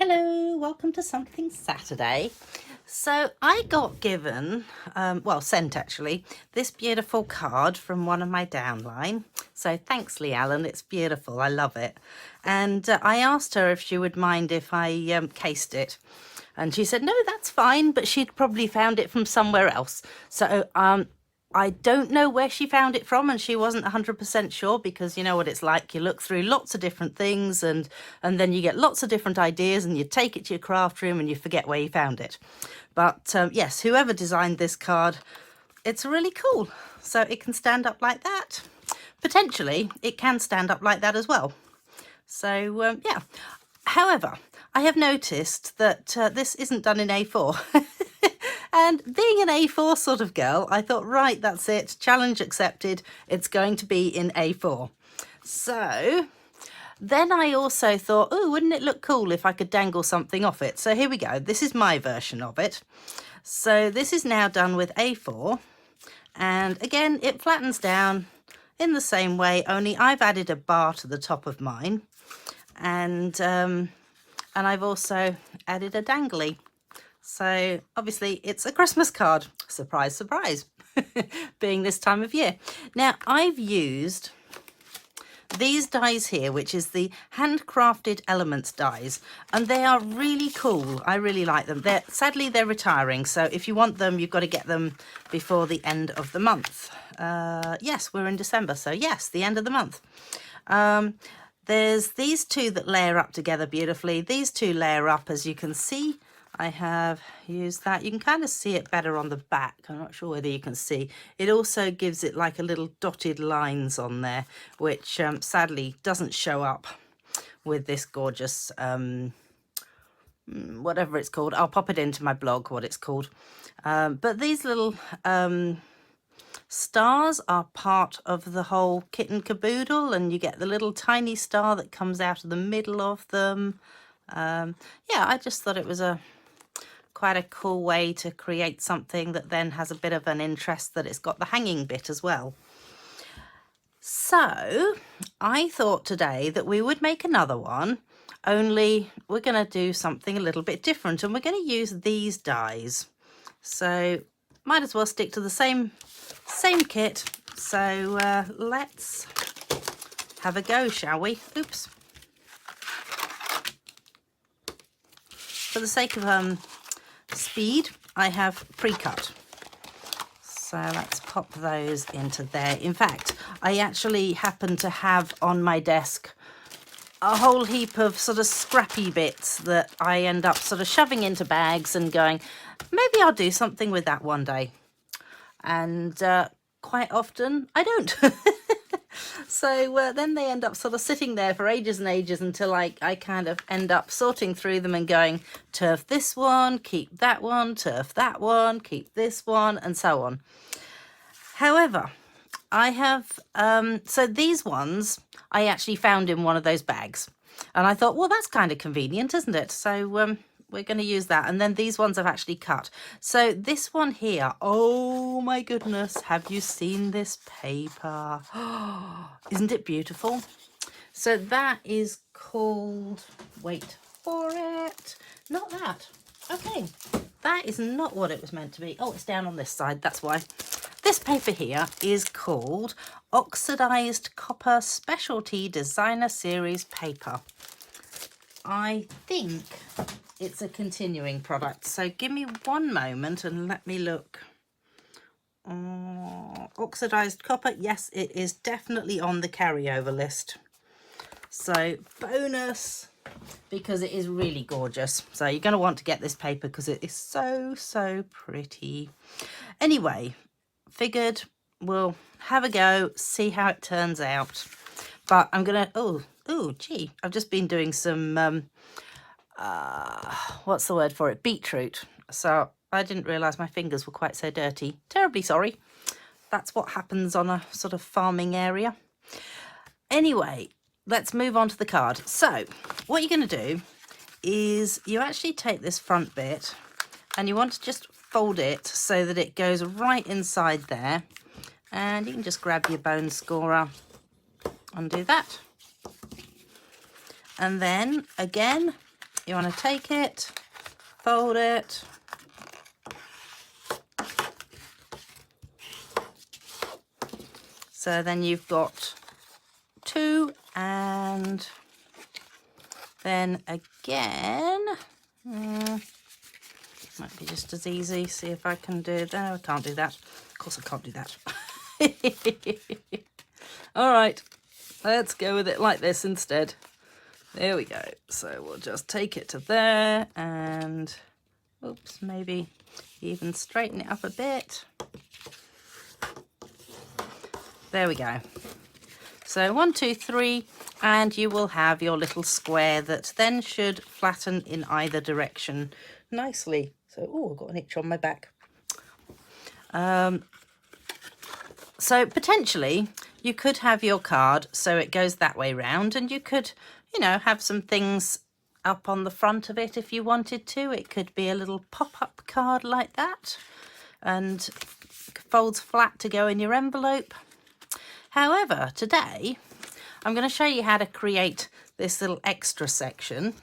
Hello, welcome to Something Saturday. So I got given, sent actually, this beautiful card from one of my downline. So thanks, Lee Allen, it's beautiful, I love it. And I asked her if she would mind if I cased it. And she said, no, that's fine, but she'd probably found it from somewhere else. So I don't know where she found it from, and she wasn't 100% sure, because you know what it's like. You look through lots of different things and then you get lots of different ideas and you take it to your craft room and you forget where you found it. But yes, whoever designed this card, it's really cool. So it can stand up like that. Potentially, it can stand up like that as well. So yeah. However, I have noticed that this isn't done in A4. And being an A4 sort of girl, I thought, right, that's it. Challenge accepted. It's going to be in A4. So then I also thought, oh, wouldn't it look cool if I could dangle something off it? So here we go. This is my version of it. So this is now done with A4. And again, it flattens down in the same way, only I've added a bar to the top of mine. And I've also added a dangly. So obviously it's a Christmas card. Surprise, surprise, being this time of year. Now I've used these dies here, which is the handcrafted elements dies, and they are really cool. I really like them. Sadly they're retiring, so if you want them, you've got to get them before the end of the month. Yes, we're in December, so yes, the end of the month. There's these two that layer up together beautifully. These two layer up, as you can see. I have used that. You can kind of see it better on the back. I'm not sure whether you can see. It also gives it like a little dotted lines on there, which sadly doesn't show up with this gorgeous, whatever it's called. I'll pop it into my blog, what it's called. But these little stars are part of the whole kit and caboodle, and you get the little tiny star that comes out of the middle of them. Yeah, I just thought it was quite a cool way to create something that then has a bit of an interest, that it's got the hanging bit as well. So I thought today that we would make another one, only we're going to do something a little bit different, and we're going to use these dies. So might as well stick to the same kit. So let's have a go, shall we? Oops. For the sake of speed, I have pre-cut. So let's pop those into there. In fact, I actually happen to have on my desk a whole heap of sort of scrappy bits that I end up sort of shoving into bags and going, maybe I'll do something with that one day. And quite often I don't. So then they end up sort of sitting there for ages and ages until I kind of end up sorting through them and going, turf this one, keep that one, turf that one, keep this one, and so on. However, I have, so these ones I actually found in one of those bags. And I thought, well, that's kind of convenient, isn't it? So we're going to use that. And then these ones I've actually cut. So this one here, oh my goodness, have you seen this paper? Isn't it beautiful? So that is called, wait for it, not that. Okay, that is not what it was meant to be. Oh, it's down on this side, that's why. This paper here is called Oxidized Copper Specialty Designer Series Paper. I think it's a continuing product, so give me one moment and let me look. Oxidized copper, yes, it is definitely on the carryover list. So bonus, because it is really gorgeous. So you're going to want to get this paper because it is so pretty. Anyway, figured we'll have a go, see how it turns out. But I'm gonna, oh gee, I've just been doing some what's the word for it, beetroot. So I didn't realize my fingers were quite so dirty. Terribly sorry. That's what happens on a sort of farming area. Anyway, let's move on to the card. So what you're going to do is you actually take this front bit and you want to just fold it so that it goes right inside there, and you can just grab your bone scorer and do that. And then again, you want to take it, fold it, so then you've got 2, and then again, might be just as easy. See if I can do that. No, I can't do that. Of course I can't do that. All right, let's go with it like this instead. There we go. So we'll just take it to there and, oops, maybe even straighten it up a bit. There we go. So 1, 2, 3, and you will have your little square that then should flatten in either direction nicely. So, oh, I've got an itch on my back. So potentially you could have your card so it goes that way round, and you could, you know, have some things up on the front of it if you wanted to. It could be a little pop-up card like that and folds flat to go in your envelope. However, today I'm going to show you how to create this little extra section,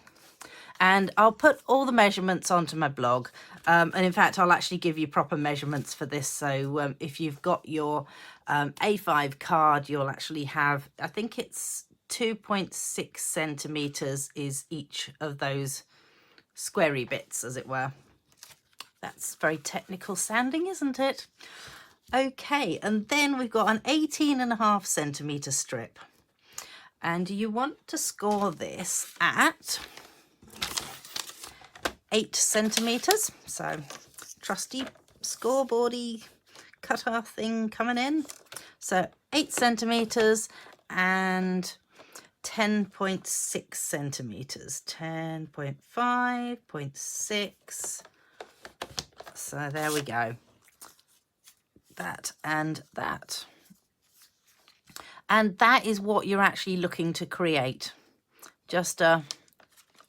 and I'll put all the measurements onto my blog. And in fact, I'll actually give you proper measurements for this. So if you've got your A5 card, you'll actually have, I think it's 2.6 centimeters is each of those squarey bits, as it were. That's very technical sounding, isn't it? Okay, and then we've got an 18.5 centimeter strip, and you want to score this at 8 centimeters. So trusty scoreboardy cutter thing coming in. So 8 centimeters and 10.6 centimeters, 10.5, 0.6. So there we go. That and that. And that is what you're actually looking to create. Just a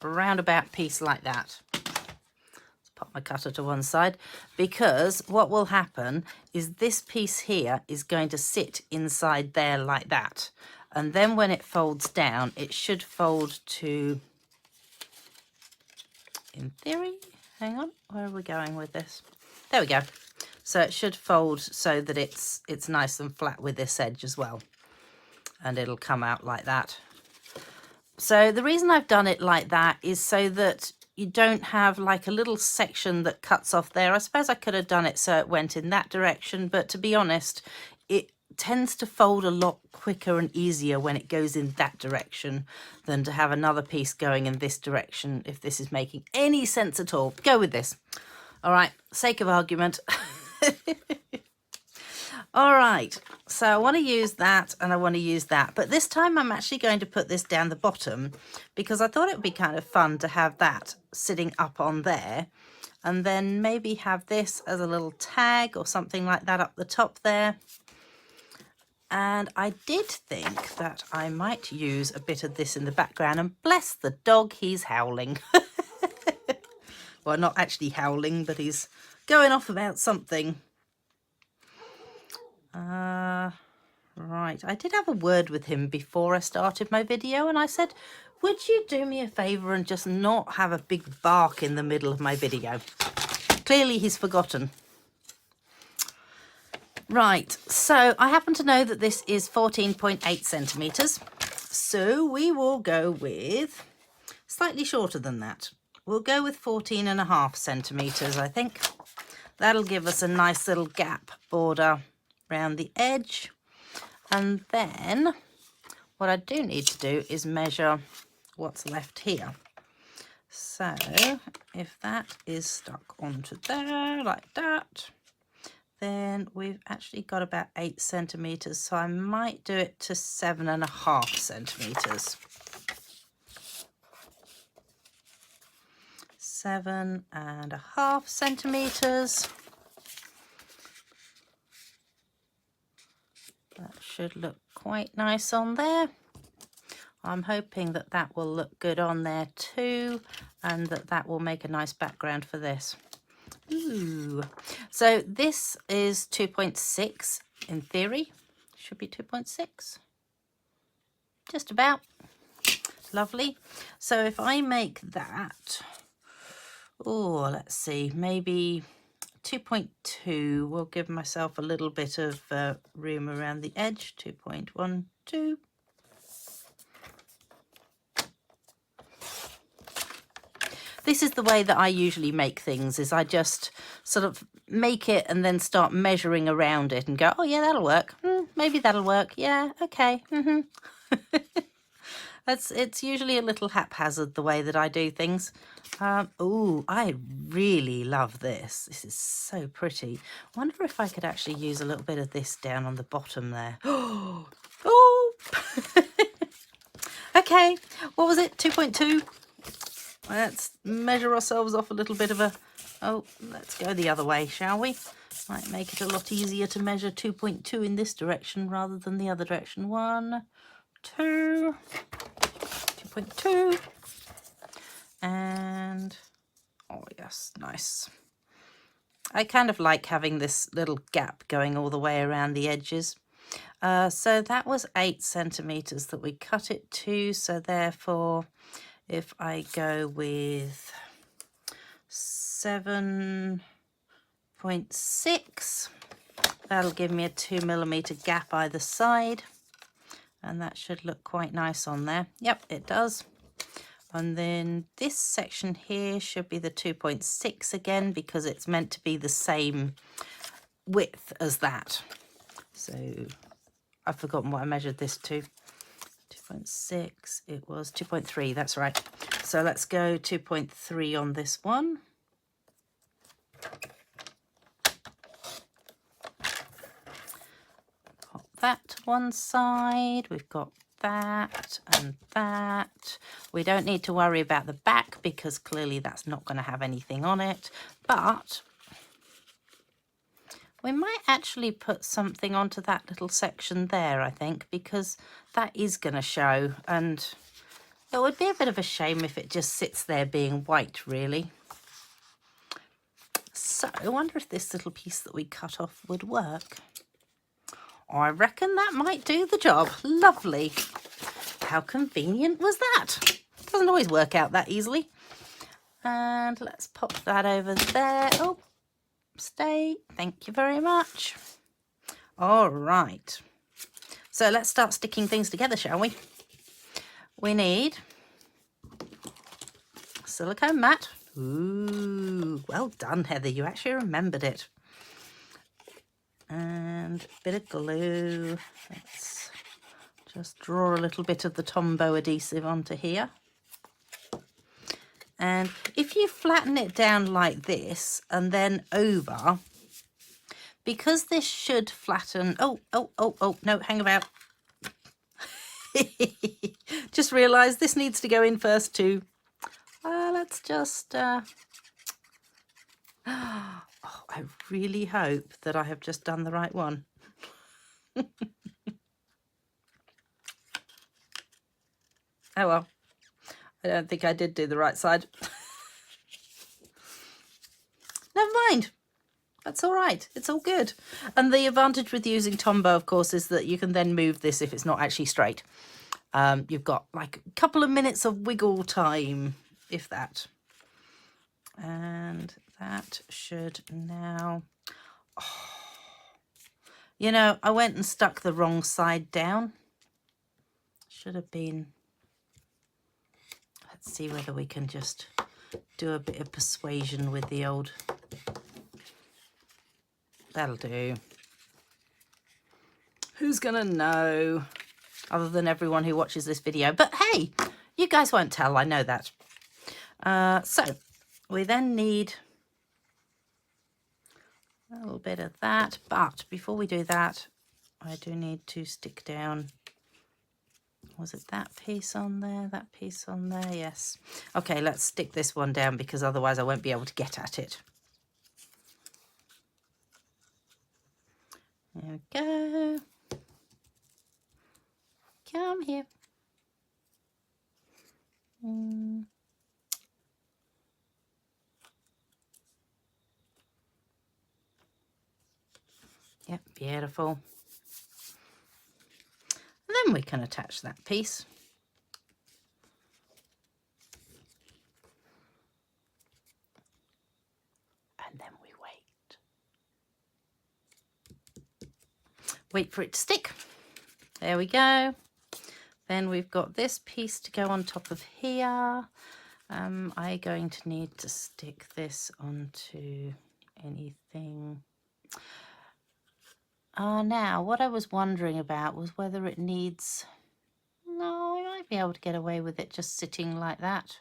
roundabout piece like that. Let's pop my cutter to one side, because what will happen is this piece here is going to sit inside there like that. And then when it folds down, it should fold to, in theory, hang on, where are we going with this? There we go. So it should fold so that it's nice and flat with this edge as well. And it'll come out like that. So the reason I've done it like that is so that you don't have like a little section that cuts off there. I suppose I could have done it so it went in that direction, but to be honest, it tends to fold a lot quicker and easier when it goes in that direction than to have another piece going in this direction, if this is making any sense at all. Go with this. All right, sake of argument. All right, so I want to use that and I want to use that, but this time I'm actually going to put this down the bottom because I thought it would be kind of fun to have that sitting up on there, and then maybe have this as a little tag or something like that up the top there. And I did think that I might use a bit of this in the background, and bless the dog, he's howling. Well, not actually howling, but he's going off about something. Right, I did have a word with him before I started my video, and I said, would you do me a favour and just not have a big bark in the middle of my video? Clearly he's forgotten. Right, so I happen to know that this is 14.8 centimetres, so we will go with slightly shorter than that. We'll go with 14.5 centimetres, I think. That'll give us a nice little gap border around the edge. And then what I do need to do is measure what's left here. So if that is stuck onto there like that, then we've actually got about 8 centimetres. So I might do it to 7.5 centimetres. 7.5 centimetres. That should look quite nice on there. I'm hoping that that will look good on there too, and that that will make a nice background for this. Ooh. So this is 2.6 in theory. Should be 2.6. Just about. Lovely. So if I make that, oh, let's see, maybe 2.2, we'll give myself a little bit of room around the edge. 2.12. This is the way that I usually make things, is I just sort of make it and then start measuring around it and go, oh yeah, that'll work. Maybe that'll work. Yeah, okay. It's usually a little haphazard the way that I do things. Oh, I really love this. This is so pretty. I wonder if I could actually use a little bit of this down on the bottom there. Oh, okay. What was it? 2.2. Let's measure ourselves off a little bit of a... Oh, let's go the other way, shall we? Might make it a lot easier to measure 2.2 in this direction rather than the other direction. 1, 2... 2.2, and oh yes, nice. I kind of like having this little gap going all the way around the edges. So that was 8 centimeters that we cut it to, so therefore if I go with 7.6, that'll give me a 2 millimeter gap either side. And that should look quite nice on there. Yep, it does. And then this section here should be the 2.6 again, because it's meant to be the same width as that. So I've forgotten what I measured this to. 2.6, it was 2.3, that's right. So let's go 2.3 on this one. That to one side, we've got that and that. We don't need to worry about the back because clearly that's not going to have anything on it, but we might actually put something onto that little section there, I think, because that is going to show, and it would be a bit of a shame if it just sits there being white, really. So I wonder if this little piece that we cut off would work. I reckon that might do the job. Lovely. How convenient was that? Doesn't always work out that easily. And let's pop that over there. Oh, stay. Thank you very much. All right. So let's start sticking things together, shall we? We need silicone mat. Ooh, well done, Heather. You actually remembered it. And a bit of glue. Let's just draw a little bit of the Tombow adhesive onto here. And if you flatten it down like this and then over, because this should flatten... Oh, no, hang about. Just realised this needs to go in first too. Let's just... Oh, I really hope that I have just done the right one. Oh well, I don't think I did do the right side. Never mind. That's all right. It's all good. And the advantage with using Tombow, of course, is that you can then move this if it's not actually straight. You've got like a couple of minutes of wiggle time, if that. And that should now... Oh. You know, I went and stuck the wrong side down. Should have been... Let's see whether we can just do a bit of persuasion with the old... That'll do. Who's gonna know? Other than everyone who watches this video. But hey, you guys won't tell, I know that. So, we then need a little bit of that. But before we do that, I do need to stick down... Was it that piece on there? That piece on there? Yes. Okay, let's stick this one down because otherwise I won't be able to get at it. There we go. Come here. Yep, beautiful. And then we can attach that piece. wait for it to stick. There we go. Then we've got this piece to go on top of here. I'm going to need to stick this onto anything. Now, what I was wondering about was whether it needs... No, I might be able to get away with it just sitting like that.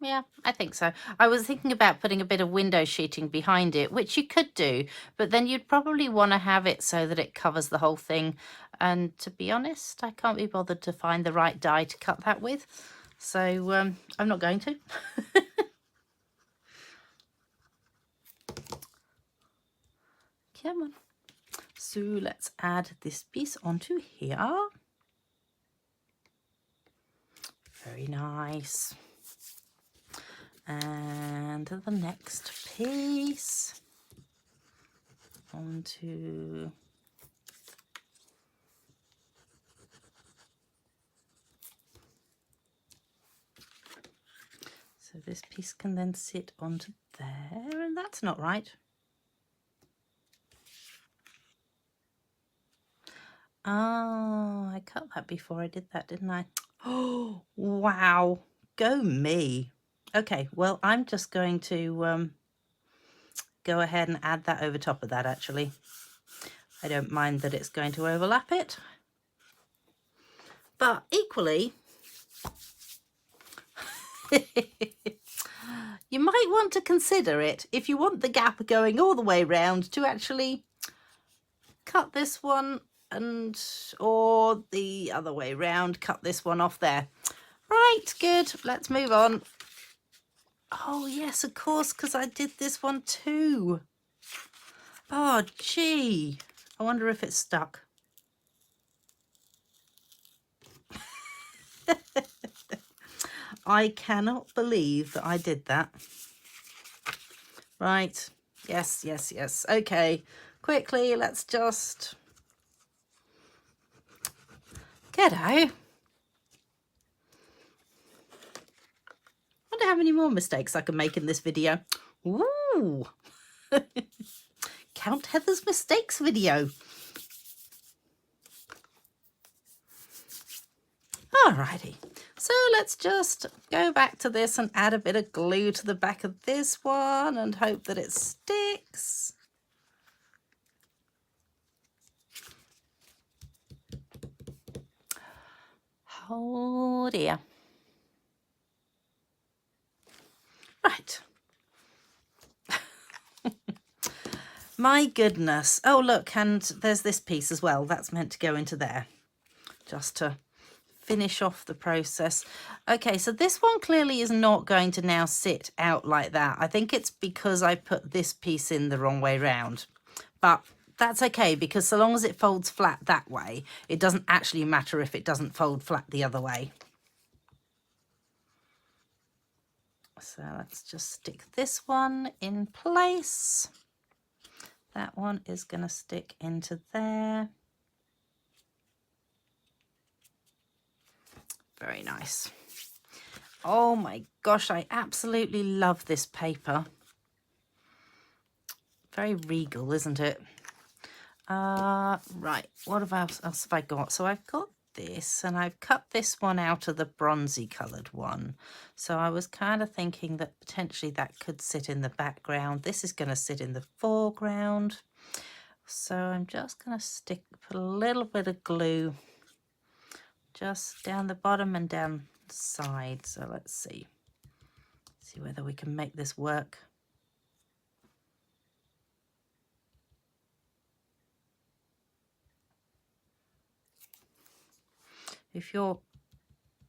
Yeah, I think so. I was thinking about putting a bit of window sheeting behind it, which you could do, but then you'd probably want to have it so that it covers the whole thing. And to be honest, I can't be bothered to find the right die to cut that with. So I'm not going to. Come on. So let's add this piece onto here. Very nice. And the next piece onto so this piece can then sit onto there, and that's not right. Oh, I cut that before I did that, didn't I? Oh, wow. Go me. Okay, well, I'm just going to go ahead and add that over top of that, actually. I don't mind that it's going to overlap it. But equally, you might want to consider it, if you want the gap going all the way round, to actually cut this one or the other way round, cut this one off there. Right, good. Let's move on. Oh, yes, of course, because I did this one too. Oh, gee. I wonder if it's stuck. I cannot believe that I did that. Right. Yes, yes, yes. Okay. Quickly, let's just get out. Wonder how many more mistakes I can make in this video. Ooh. Count Heather's mistakes video. Alrighty, so let's just go back to this and add a bit of glue to the back of this one and hope that it sticks. Oh dear. Right. My goodness. Oh, look, and there's this piece as well. That's meant to go into there, just to finish off the process. Okay, so this one clearly is not going to now sit out like that. I think it's because I put this piece in the wrong way round. But that's okay, because so long as it folds flat that way, it doesn't actually matter if it doesn't fold flat the other way. So let's just stick this one in place. That one is going to stick into there. Very nice. Oh my gosh, I absolutely love this paper. Very regal, isn't it? Right, what else have I got? So I've got this, and I've cut this one out of the bronzy coloured one. So I was kind of thinking that potentially that could sit in the background. This is going to sit in the foreground. So I'm just going to put a little bit of glue just down the bottom and down the side. So let's see whether we can make this work. If you're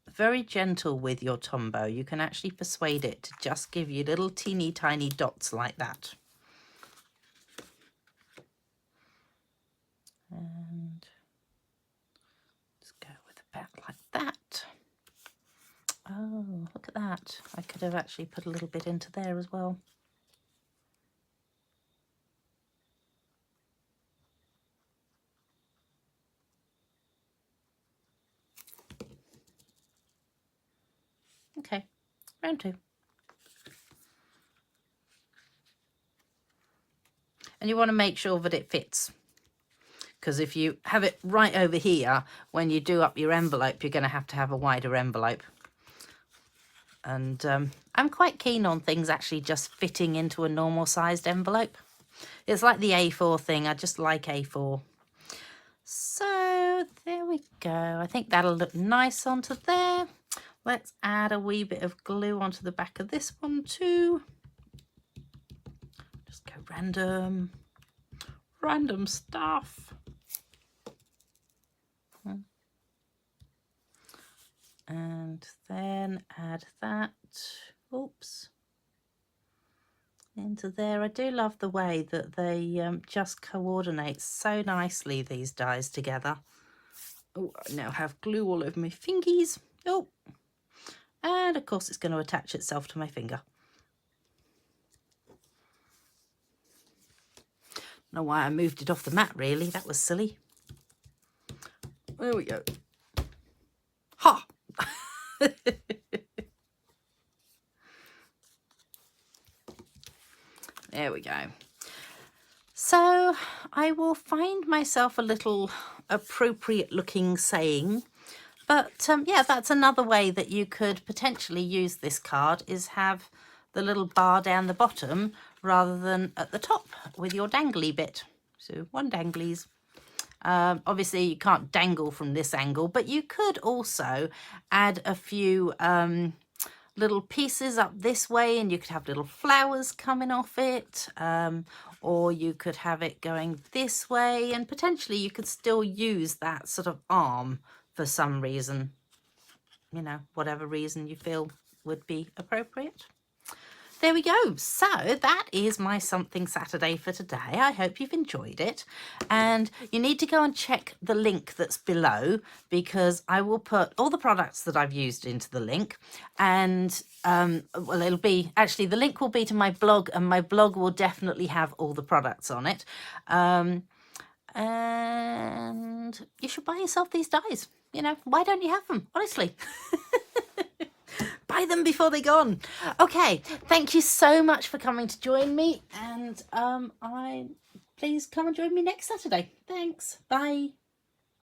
very gentle with your Tombow, you can actually persuade it to just give you little teeny tiny dots like that. And just go with about like that. Oh, look at that. I could have actually put a little bit into there as well. Okay, round two. And you want to make sure that it fits, because if you have it right over here, when you do up your envelope, you're going to have a wider envelope. And I'm quite keen on things actually just fitting into a normal sized envelope. It's like the A4 thing. I just like A4. So there we go. I think that'll look nice onto there. Let's add a wee bit of glue onto the back of this one too. Just go random stuff. And then add that, oops, into there. I do love the way that they just coordinate so nicely, these dies together. Oh, I now have glue all over my fingies. Oh, and of course it's going to attach itself to my finger. Don't know why I moved it off the mat, really. That was silly. There we go. Ha! There we go. So I will find myself a little appropriate looking saying, but yeah, that's another way that you could potentially use this card, is have the little bar down the bottom rather than at the top with your dangly bit. So one danglies. Obviously you can't dangle from this angle, but you could also add a few little pieces up this way, and you could have little flowers coming off it, or you could have it going this way, and potentially you could still use that sort of arm for some reason, you know, whatever reason you feel would be appropriate. There we go. So that is my Something Saturday for today. I hope you've enjoyed it. And you need to go and check the link that's below, because I will put all the products that I've used into the link. And, well, it'll be, actually, the link will be to my blog, and my blog will definitely have all the products on it. And you should buy yourself these dies. You know, why don't you have them? Honestly. Buy them before they're gone. Okay, thank you so much for coming to join me, and please come and join me next Saturday. Thanks. Bye.